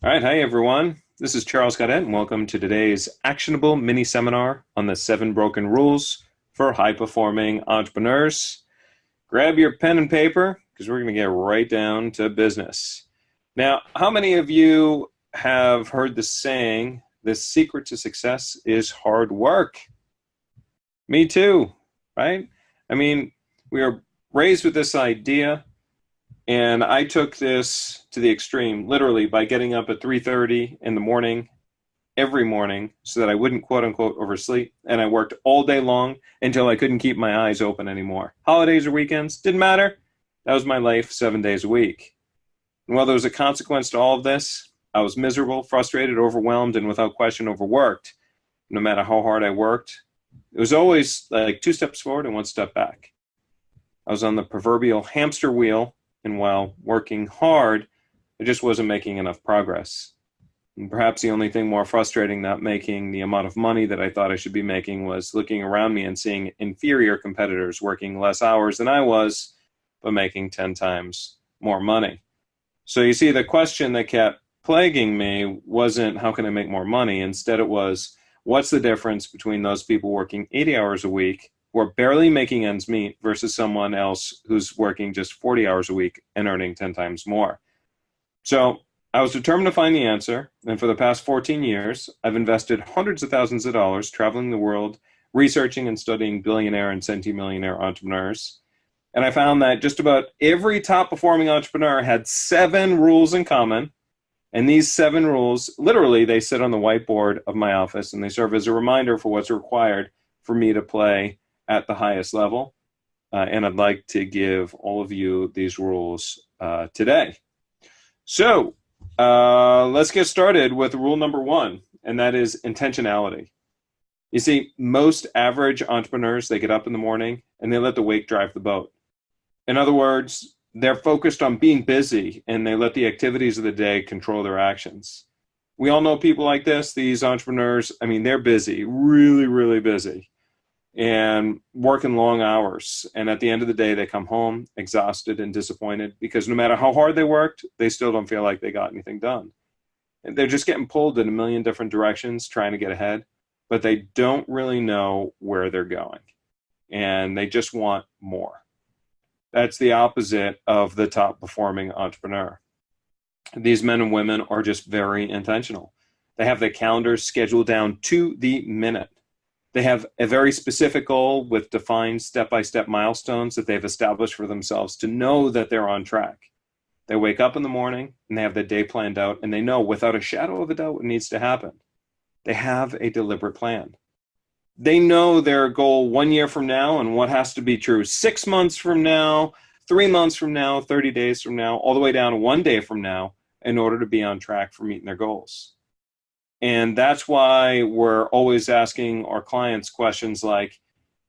All right, hi everyone. This is Charles Cadet, and welcome to today's actionable mini seminar on the 7 broken rules for high performing entrepreneurs. Grab your pen and paper because we're going to get right down to business. Now, how many of you have heard the saying, the secret to success is hard work? Me too, right? I mean, we were raised with this idea. And I took this to the extreme, literally by getting up at 3:30 in the morning every morning so that I wouldn't quote unquote oversleep. And I worked all day long until I couldn't keep my eyes open anymore. Holidays or weekends, didn't matter. That was my life 7 days a week. And while there was a consequence to all of this, I was miserable, frustrated, overwhelmed, and without question overworked. No matter how hard I worked, it was always like 2 steps forward and 1 step back. I was on the proverbial hamster wheel, and while working hard, I just wasn't making enough progress. And perhaps the only thing more frustrating than making the amount of money that I thought I should be making was looking around me and seeing inferior competitors working less hours than I was, but making 10 times more money. So you see, the question that kept plaguing me wasn't how can I make more money? Instead, it was what's the difference between those people working 80 hours a week who are barely making ends meet versus someone else who's working just 40 hours a week and earning 10 times more? So I was determined to find the answer, and for the past 14 years, I've invested hundreds of thousands of dollars traveling the world, researching and studying billionaire and centimillionaire entrepreneurs. And I found that just about every top performing entrepreneur had 7 rules in common. And these 7 rules, literally, they sit on the whiteboard of my office and they serve as a reminder for what's required for me to play at the highest level. And I'd like to give all of you these rules today. So let's get started with rule number 1, and that is intentionality. You see, most average entrepreneurs, they get up in the morning and they let the wake drive the boat. In other words, they're focused on being busy and they let the activities of the day control their actions. We all know people like this, these entrepreneurs. I mean, they're busy, really, really busy, and working long hours. And at the end of the day, they come home exhausted and disappointed because no matter how hard they worked, they still don't feel like they got anything done. And they're just getting pulled in a million different directions trying to get ahead, but they don't really know where they're going. And they just want more. That's the opposite of the top performing entrepreneur. These men and women are just very intentional. They have their calendars scheduled down to the minute. They have a very specific goal with defined step-by-step milestones that they've established for themselves to know that they're on track. They wake up in the morning and they have their day planned out and they know without a shadow of a doubt what needs to happen. They have a deliberate plan. They know their goal 1 year from now and what has to be true 6 months from now, 3 months from now, 30 days from now, all the way down to 1 day from now in order to be on track for meeting their goals. And that's why we're always asking our clients questions like,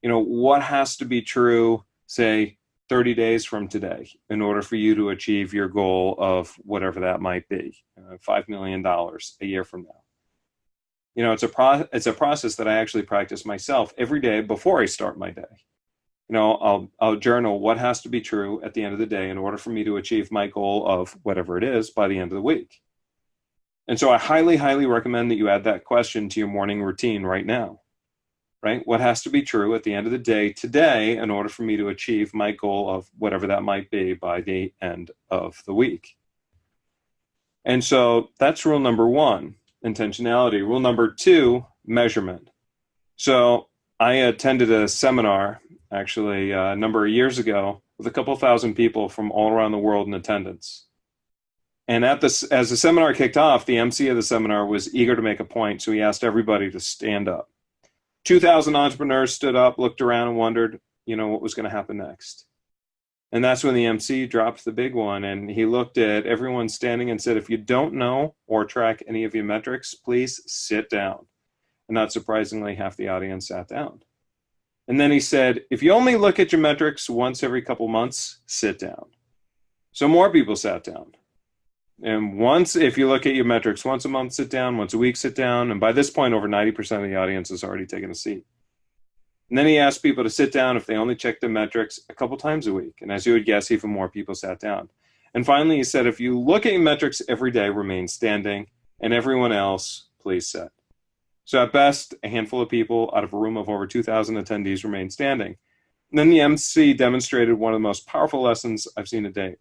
what has to be true, say, 30 days from today in order for you to achieve your goal of whatever that might be, $5 million a year from now. It's a process that I actually practice myself every day before I start my day. I'll journal what has to be true at the end of the day in order for me to achieve my goal of whatever it is by the end of the week. And so I highly, highly recommend that you add that question to your morning routine right now, right? What has to be true at the end of the day today in order for me to achieve my goal of whatever that might be by the end of the week? And so that's rule number 1. Intentionality. Rule number 2, measurement. So I attended a seminar actually a number of years ago with a couple thousand people from all around the world in attendance. And as the seminar kicked off, the MC of the seminar was eager to make a point, so he asked everybody to stand up. 2,000 entrepreneurs stood up, looked around, and wondered, what was going to happen next. And that's when the MC dropped the big one, and he looked at everyone standing and said, if you don't know or track any of your metrics, please sit down. And not surprisingly, half the audience sat down. And then he said, if you only look at your metrics once every couple months, sit down. So more people sat down. And if you look at your metrics once a month, sit down, once a week, sit down. And by this point, over 90% of the audience has already taken a seat. And then he asked people to sit down if they only checked their metrics a couple times a week. And as you would guess, even more people sat down. And finally, he said, if you look at your metrics every day, remain standing, and everyone else, please sit. So at best, a handful of people out of a room of over 2,000 attendees remain standing. And then the MC demonstrated one of the most powerful lessons I've seen to date.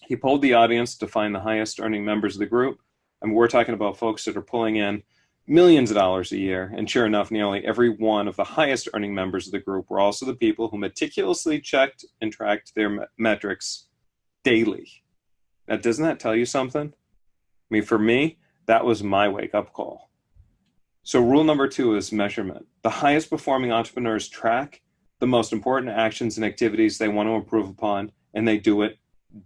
He polled the audience to find the highest earning members of the group. And we're talking about folks that are pulling in millions of dollars a year. And sure enough, nearly every one of the highest earning members of the group were also the people who meticulously checked and tracked their metrics daily. Now, doesn't that tell you something? I mean, for me, that was my wake-up call. So rule number 2 is measurement. The highest performing entrepreneurs track the most important actions and activities they want to improve upon, and they do it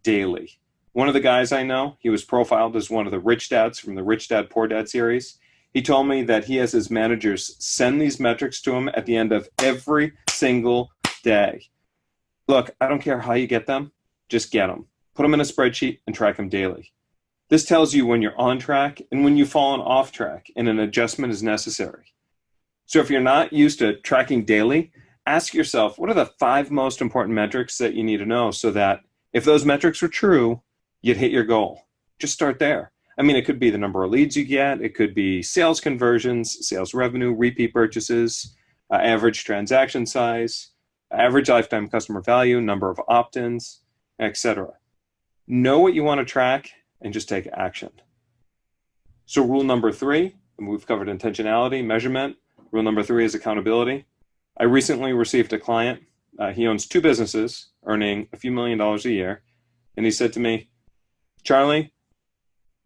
daily. One of the guys I know, he was profiled as one of the rich dads from the Rich Dad, Poor Dad series. He told me that he has his managers send these metrics to him at the end of every single day. Look, I don't care how you get them, just get them. Put them in a spreadsheet and track them daily. This tells you when you're on track and when you've fallen off track and an adjustment is necessary. So if you're not used to tracking daily, ask yourself, what are the 5 most important metrics that you need to know so that if those metrics were true, you'd hit your goal? Just start there. I mean, it could be the number of leads you get. It could be sales conversions, sales revenue, repeat purchases, average transaction size, average lifetime customer value, number of opt-ins, etc. Know what you want to track and just take action. So rule number 3, and we've covered intentionality, measurement. Rule number 3 is accountability. I recently received a client. He owns 2 businesses, earning a few $1,000,000 a year. And he said to me, Charlie,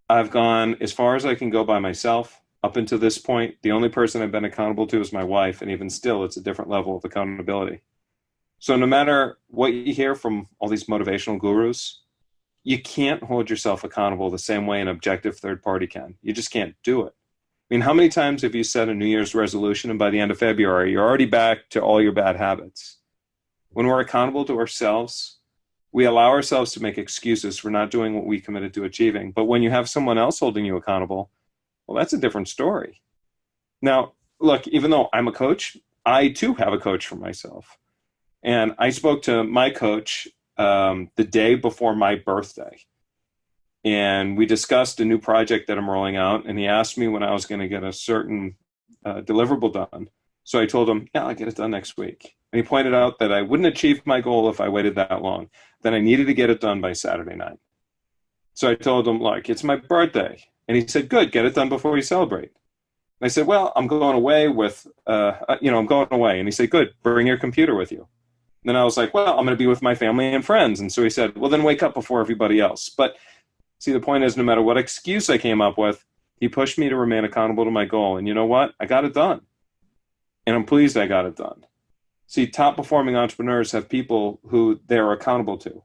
I've gone as far as I can go by myself. Up until this point, the only person I've been accountable to is my wife. And even still, it's a different level of accountability. So no matter what you hear from all these motivational gurus, you can't hold yourself accountable the same way an objective third party can. You just can't do it. I mean, how many times have you set a New Year's resolution and by the end of February, you're already back to all your bad habits? When we're accountable to ourselves, we allow ourselves to make excuses for not doing what we committed to achieving. But when you have someone else holding you accountable, well, that's a different story. Now, look, even though I'm a coach, I too have a coach for myself. And I spoke to my coach the day before my birthday. And we discussed a new project that I'm rolling out. And he asked me when I was going to get a certain deliverable done. So I told him, yeah, I'll get it done next week. And he pointed out that I wouldn't achieve my goal if I waited that long. Then I needed to get it done by Saturday night. So I told him, look, it's my birthday. And he said, good, get it done before you celebrate. And I said, well, I'm going away with, I'm going away. And he said, good, bring your computer with you. And then I was like, well, I'm going to be with my family and friends. And so he said, well, then wake up before everybody else. But see, the point is, no matter what excuse I came up with, he pushed me to remain accountable to my goal. And you know what? I got it done. And I'm pleased I got it done. See, top performing entrepreneurs have people who they're accountable to.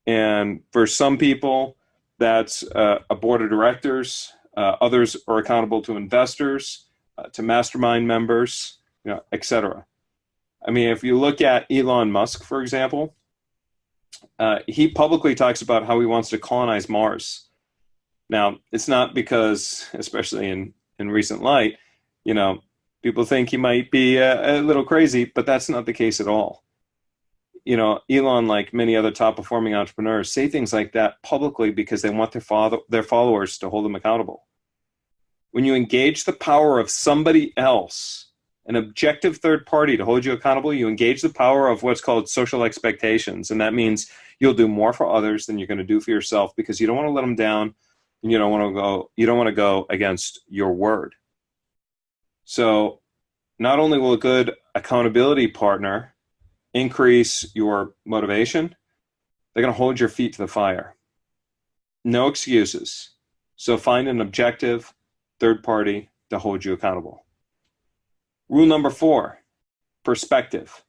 And for some people, that's a board of directors. Others are accountable to investors, to mastermind members, etc. I mean, if you look at Elon Musk, for example, he publicly talks about how he wants to colonize Mars. Now, it's not because, especially in recent light, people think he might be a little crazy, but that's not the case at all. Elon, like many other top performing entrepreneurs, say things like that publicly because they want their followers to hold them accountable. When you engage the power of somebody else, an objective third party to hold you accountable, you engage the power of what's called social expectations. And that means you'll do more for others than you're going to do for yourself because you don't want to let them down and you don't want to go against your word. So not only will a good accountability partner increase your motivation, they're going to hold your feet to the fire. No excuses. So find an objective third party to hold you accountable. Rule number 4, perspective.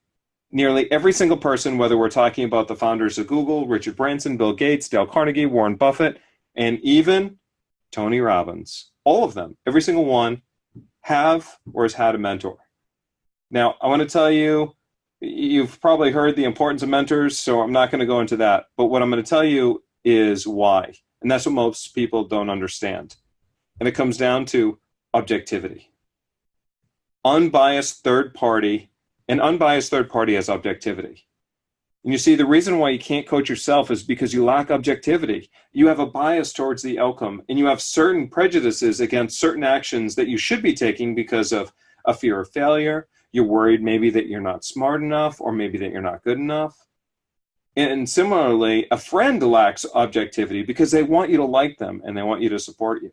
Nearly every single person, whether we're talking about the founders of Google, Richard Branson, Bill Gates, Dale Carnegie, Warren Buffett, and even Tony Robbins, all of them, every single one, have or has had a mentor. Now, I want to tell you, you've probably heard the importance of mentors, so I'm not going to go into that. But what I'm going to tell you is why. And that's what most people don't understand. And it comes down to objectivity. An unbiased third party has objectivity. And you see, the reason why you can't coach yourself is because you lack objectivity. You have a bias towards the outcome, and you have certain prejudices against certain actions that you should be taking because of a fear of failure. You're worried maybe that you're not smart enough, or maybe that you're not good enough. And similarly, a friend lacks objectivity because they want you to like them and they want you to support you.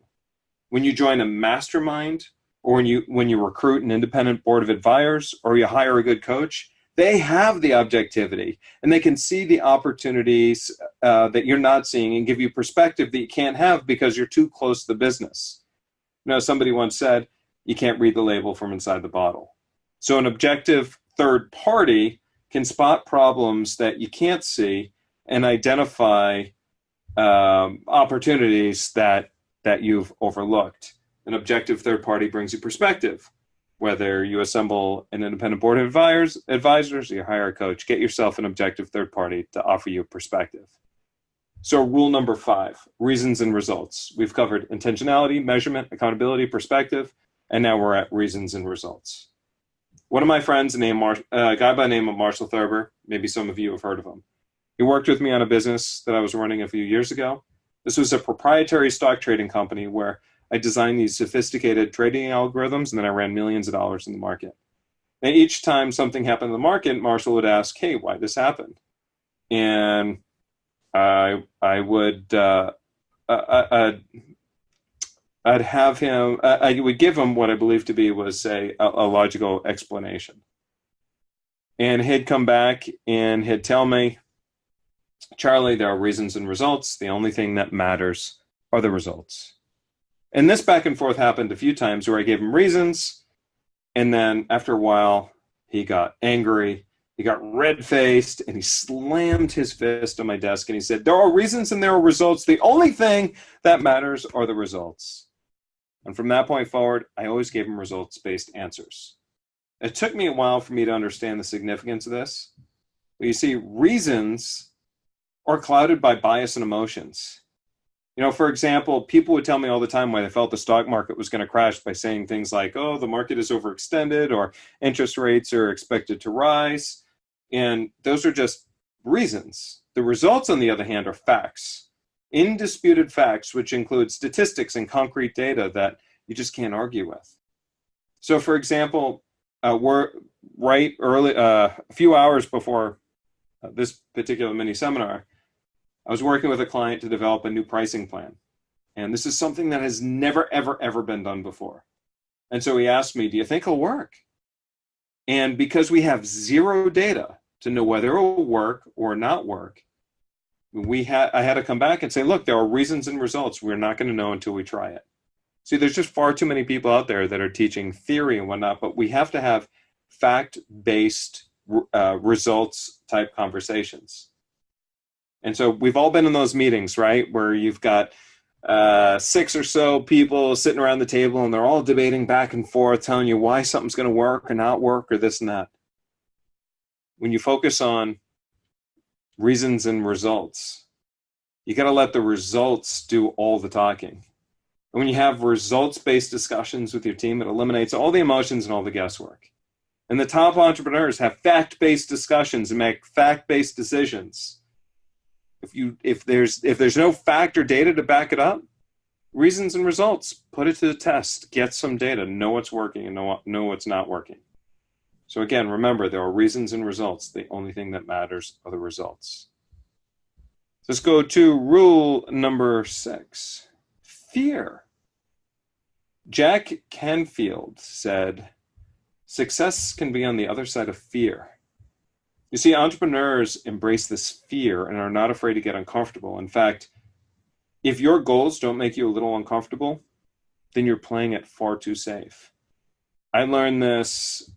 When you join a mastermind, or when you recruit an independent board of advisors, or you hire a good coach, they have the objectivity and they can see the opportunities that you're not seeing and give you perspective that you can't have because you're too close to the business. Somebody once said, you can't read the label from inside the bottle. So an objective third party can spot problems that you can't see and identify opportunities that you've overlooked. An objective third party brings you perspective. Whether you assemble an independent board of advisors, or you hire a coach, get yourself an objective third party to offer you perspective. So rule number 5, reasons and results. We've covered intentionality, measurement, accountability, perspective, and now we're at reasons and results. One of my friends, a guy by the name of Marshall Thurber, maybe some of you have heard of him. He worked with me on a business that I was running a few years ago. This was a proprietary stock trading company where I designed these sophisticated trading algorithms, and then I ran millions of dollars in the market. And each time something happened in the market, Marshall would ask, hey, why this happened? And I would give him what I believed to be was a logical explanation. And he'd come back and he'd tell me, Charlie, there are reasons and results. The only thing that matters are the results. And this back and forth happened a few times where I gave him reasons, and then after a while, he got angry, he got red-faced, and he slammed his fist on my desk, and he said, there are reasons and there are results. The only thing that matters are the results. And from that point forward, I always gave him results-based answers. It took me a while for me to understand the significance of this. But you see, reasons are clouded by bias and emotions. For example, people would tell me all the time why they felt the stock market was going to crash by saying things like, oh, the market is overextended, or interest rates are expected to rise. And those are just reasons. The results, on the other hand, are facts. Indisputed facts, which include statistics and concrete data that you just can't argue with. So, for example, we're right early, a few hours before this particular mini seminar, I was working with a client to develop a new pricing plan. And this is something that has never, ever, ever been done before. And so he asked me, do you think it'll work? And because we have zero data to know whether it will work or not work, I had to come back and say, look, there are reasons and results. We're not going to know until we try it. See, there's just far too many people out there that are teaching theory and whatnot, but we have to have fact-based results type conversations. And so we've all been in those meetings, right, where you've got 6 or so people sitting around the table and they're all debating back and forth, telling you why something's going to work or not work or this and that. When you focus on reasons and results, you got to let the results do all the talking. And when you have results-based discussions with your team, it eliminates all the emotions and all the guesswork. And the top entrepreneurs have fact-based discussions and make fact-based decisions. If there's no fact or data to back it up, reasons and results, put it to the test, get some data, know what's working and know what's not working. So again, remember, there are reasons and results. The only thing that matters are the results. Let's go to rule number 6, fear. Jack Canfield said, success can be on the other side of fear. You see, entrepreneurs embrace this fear and are not afraid to get uncomfortable. In fact, if your goals don't make you a little uncomfortable, then you're playing it far too safe. I learned this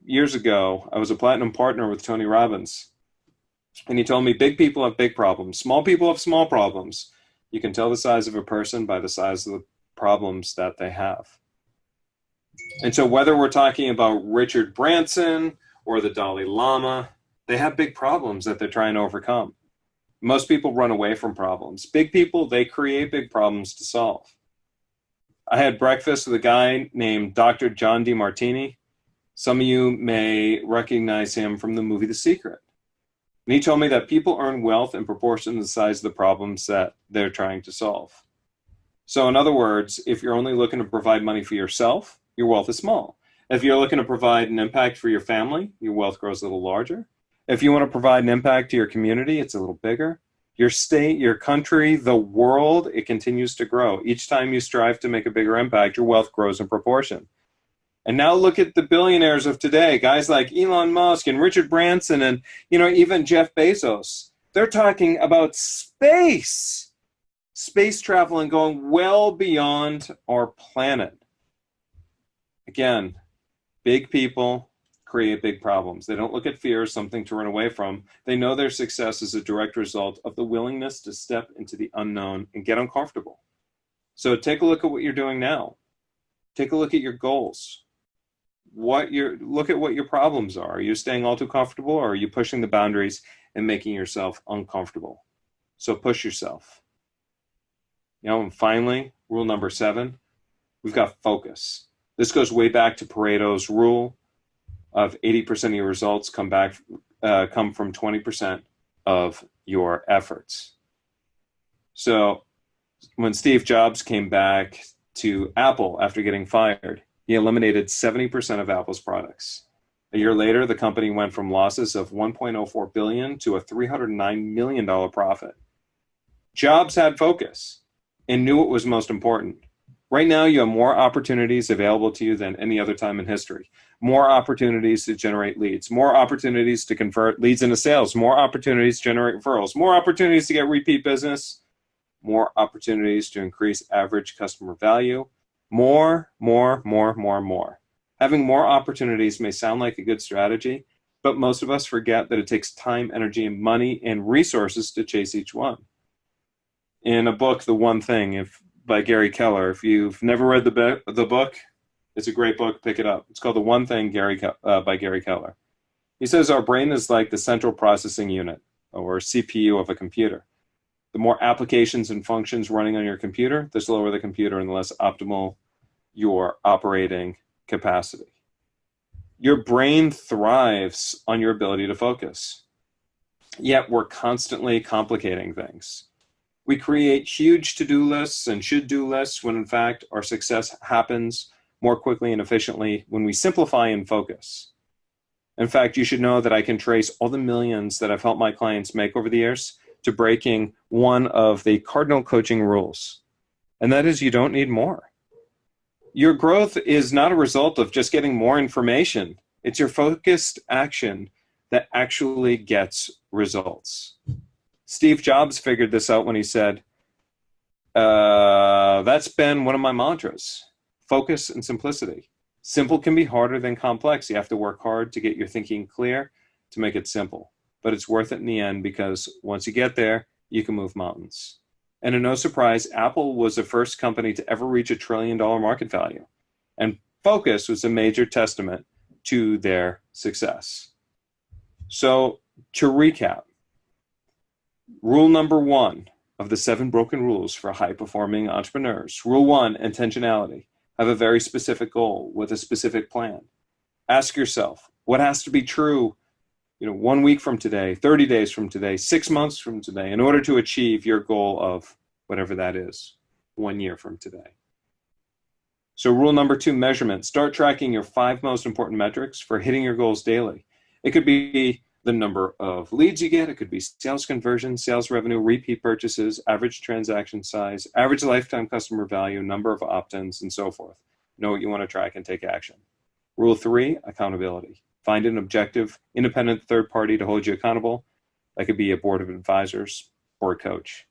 years ago. I was a platinum partner with Tony Robbins. And he told me big people have big problems. Small people have small problems. You can tell the size of a person by the size of the problems that they have. And so whether we're talking about Richard Branson or the Dalai Lama, they have big problems that they're trying to overcome. Most people run away from problems. Big people, they create big problems to solve. I had breakfast with a guy named Dr. John DeMartini. Some of you may recognize him from the movie The Secret. And he told me that people earn wealth in proportion to the size of the problems that they're trying to solve. So in other words, if you're only looking to provide money for yourself, your wealth is small. If you're looking to provide an impact for your family, your wealth grows a little larger. If you want to provide an impact to your community, it's a little bigger. Your state, your country, the world, it continues to grow. Each time you strive to make a bigger impact, your wealth grows in proportion. And now look at the billionaires of today, guys like Elon Musk and Richard Branson and, even Jeff Bezos. They're talking about space travel and going well beyond our planet. Again, big people create big problems. They don't look at fear as something to run away from. They know their success is a direct result of the willingness to step into the unknown and get uncomfortable. So take a look at what you're doing now. Take a look at your goals. Look at what your problems are. Are you staying all too comfortable, or are you pushing the boundaries and making yourself uncomfortable? So push yourself. And finally, rule number 7, we've got focus. This goes way back to Pareto's rule of 80% of your results come from 20% of your efforts. So when Steve Jobs came back to Apple after getting fired, he eliminated 70% of Apple's products. A year later, the company went from losses of $1.04 billion to a $309 million profit. Jobs had focus and knew what was most important. Right now, you have more opportunities available to you than any other time in history. More opportunities to generate leads, more opportunities to convert leads into sales, more opportunities to generate referrals, more opportunities to get repeat business, more opportunities to increase average customer value, more. Having more opportunities may sound like a good strategy, but most of us forget that it takes time, energy, and money and resources to chase each one. In a book, The One Thing, by Gary Keller, if you've never read the book, it's a great book, pick it up. It's called The One Thing by Gary Keller. He says our brain is like the central processing unit, or CPU of a computer. The more applications and functions running on your computer, the slower the computer and the less optimal your operating capacity. Your brain thrives on your ability to focus. Yet we're constantly complicating things. We create huge to-do lists and should-do lists when in fact our success happens more quickly and efficiently when we simplify and focus. In fact, you should know that I can trace all the millions that I've helped my clients make over the years to breaking one of the cardinal coaching rules, and that is you don't need more. Your growth is not a result of just getting more information. It's your focused action that actually gets results. Steve Jobs figured this out when he said, that's been one of my mantras, focus and simplicity. Simple can be harder than complex. You have to work hard to get your thinking clear to make it simple. But it's worth it in the end because once you get there, you can move mountains. And in no surprise, Apple was the first company to ever reach $1 trillion market value. And focus was a major testament to their success. So to recap, rule number 1 of the 7 broken rules for high-performing entrepreneurs. Rule 1, intentionality. Have a very specific goal with a specific plan. Ask yourself, what has to be true 1 week from today, 30 days from today, 6 months from today, in order to achieve your goal of whatever that is, 1 year from today. So rule number 2, measurement. Start tracking your 5 most important metrics for hitting your goals daily. It could be the number of leads you get. It could be sales conversion, sales revenue, repeat purchases, average transaction size, average lifetime customer value, number of opt-ins, and so forth. Know what you want to track and take action. Rule 3, accountability. Find an objective, independent third party to hold you accountable. That could be a board of advisors or a coach.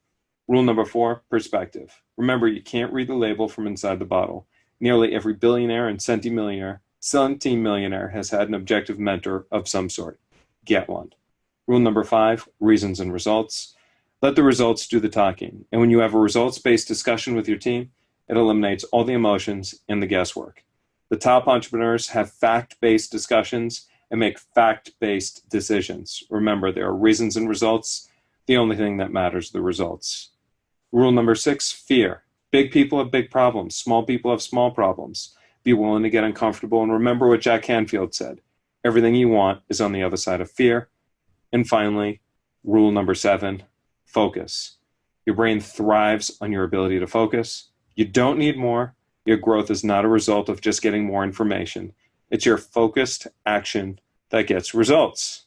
Rule number 4, perspective. Remember, you can't read the label from inside the bottle. Nearly every billionaire and centimillionaire has had an objective mentor of some sort. Get one. Rule number 5, reasons and results. Let the results do the talking. And when you have a results-based discussion with your team, it eliminates all the emotions and the guesswork. The top entrepreneurs have fact-based discussions and make fact-based decisions. Remember, there are reasons and results. The only thing that matters are the results. Rule number 6, fear. Big people have big problems. Small people have small problems. Be willing to get uncomfortable, and remember what Jack Canfield said. Everything you want is on the other side of fear. And finally, Rule number 7, focus. Your brain thrives on your ability to focus. You don't need more. Your growth is not a result of just getting more information. It's your focused action that gets results.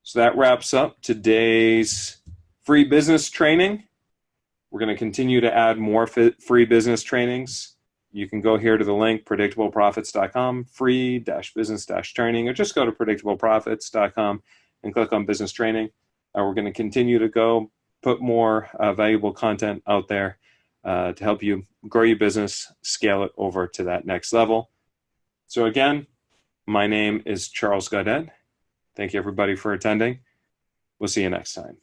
So that wraps up today's free business training. We're going to continue to add more free business trainings. You can go here to the link, predictableprofits.com, free-business-training, or just go to predictableprofits.com and click on business training. We're going to continue to go put more valuable content out there to help you grow your business, scale it over to that next level. So again, my name is Charles Gaudet. Thank you everybody for attending. We'll see you next time.